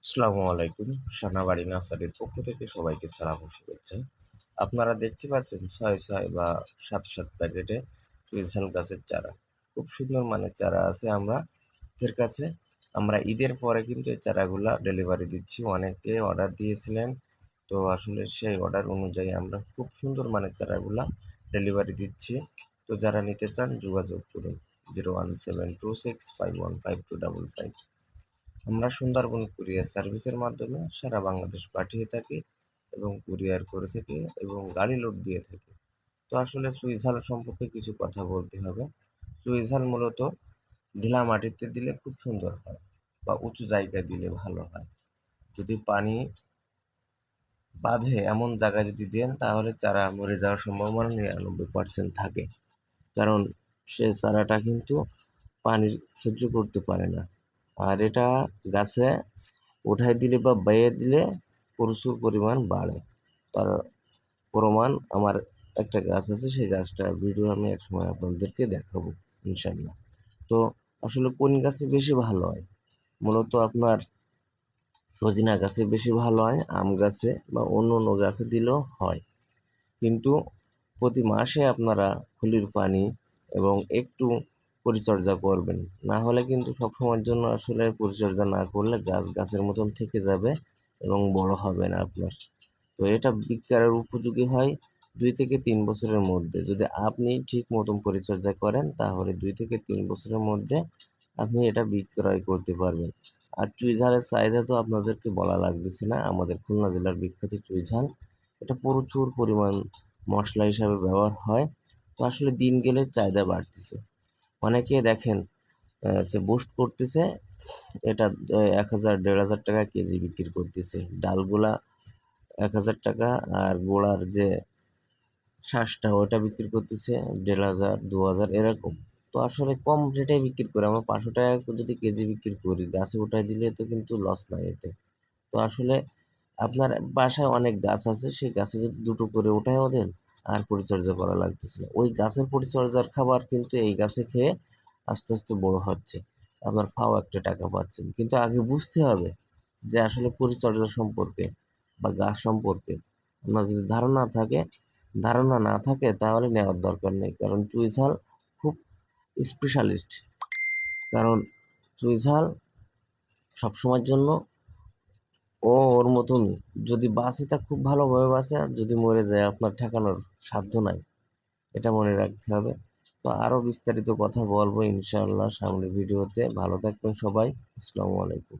আসসালামু আলাইকুম। সানাবাড়ি নার্সারির পক্ষ থেকে সবাইকে সালাম ও শুভেচ্ছা। আপনারা দেখতে পাচ্ছেন ৬ বা ৭ প্যাকেটে চুইঝাল গাছের চারা। খুব সুন্দর মানের চারা আছে আমাদের কাছে। আমরা ঈদের পরে কিন্তু এই চারাগুলা ডেলিভারি দিচ্ছি। অনেকে অর্ডার দিয়েছিলেন। তো আসলে সেই অর্ডার অনুযায়ী আমরা খুব সুন্দর মানের চারাগুলা ডেলিভারি দিচ্ছি। তো যারা নিতে চান যোগাযোগ করুন 01726515255। আমরা সুন্দরবন কুরিয়ার সার্ভিসের মাধ্যমে সারা বাংলাদেশ পাঠিয়ে থাকি এবং কুরিয়ার করে থাকি এবং গাড়ি লোড দিয়ে থাকি। তো আসলে চুইঝাল সম্পর্কে কিছু কথা বলতে হবে। চুইঝাল মূলত ঢিলা মাটিতে দিলে খুব সুন্দর হয় বা উঁচু জায়গায় দিলে ভালো হয়। যদি পানি বাঁধে এমন জায়গায় যদি দেন তাহলে চারা মরে যাওয়ার সম্ভাবনা ৯৯% থাকে। কারণ সে চারাটা কিন্তু পানি সহ্য করতে পারে না। আর এটা গাছে উঠাই দিলে বা বাইয়ে দিলে প্রচুর পরিমাণ বাড়ে। তার প্রমাণ আমার একটা গাছ আছে, সেই গাছটার ভিডিও আমি একসময় আপনাদেরকে দেখাবো ইনশাল্লাহ। তো আসলে কোন গাছে বেশি ভালো হয়? মূলত আপনার সজিনা গাছে বেশি ভালো হয়, আম গাছে বা অন্য গাছে দিলেও হয়। কিন্তু প্রতি মাসে আপনারা খুলির পানি এবং একটু পরিচর্যা করবেন। না হলে কিন্তু সবসময়ের জন্য আসলে পরিচর্যা না করলে গাছের মতন থেকে যাবে এবং বড় হবে না আপনার। তো এটা বিক্রয়ের উপযোগী হয় ২ থেকে ৩ বছরের মধ্যে। যদি আপনি ঠিক মতন পরিচর্যা করেন তাহলে ২ থেকে ৩ বছরের মধ্যে আপনি এটা বিক্রয় করতে পারবেন। আর চুইঝালের চাহিদা তো আপনাদেরকে বলা লাগতেছে না। আমাদের খুলনা জেলার বিখ্যাত চুইঝাল। এটা প্রচুর পরিমাণ মসলা হিসাবে ব্যবহার হয়। তো আসলে দিন গেলে চাহিদা বাড়তেছে। অনেকে দেখেন যে বুস্ট করতেছে, এটা ১,০০০ ৳১,৫০০ কেজি বিক্রি করতেছে। ডালগুলা ৳১,০০০ আর গোড়ার যে শ্বাসটা ওটা বিক্রি করতেছে ৳১,৫০০, ৳২,০০০ এরকম। তো আসলে কম রেটে বিক্রি করে আমরা ৳৫০০ যদি কেজি বিক্রি করি, গাছে উঠায় দিলে তো কিন্তু লস নাই এতে। তো আসলে আপনার বাসায় অনেক গাছ আছে, সেই গাছে যদি ২ টো করে উঠায়ও দেন, আর পরিচর্যা করা লাগতেছে না। ওই গাছের পরিচর্যার খাবার কিন্তু এই গাছে খেয়ে আস্তে বড় হচ্ছে। আপনার ফাও একটা টাকা পাচ্ছেন। কিন্তু আগে বুঝতে হবে যে আসলে পরিচর্যা সম্পর্কে বা গাছ সম্পর্কে আপনার যদি ধারণা না থাকে তাহলে নেওয়ার দরকার নেই। কারণ চুইঝাল খুব স্পেশালিস্ট। কারণ চুইঝাল সবসময়ের জন্য ওর মতনই। যদি বাঁচে তা খুব ভালোভাবে বাঁচে, আর যদি মরে যায় আপনার ঠেকানোর সাধ্য নাই। এটা মনে রাখতে হবে। তো আরও বিস্তারিত কথা বলবো ইনশাআল্লাহ সামনের ভিডিওতে। ভালো থাকবেন সবাই। আসসালামু আলাইকুম।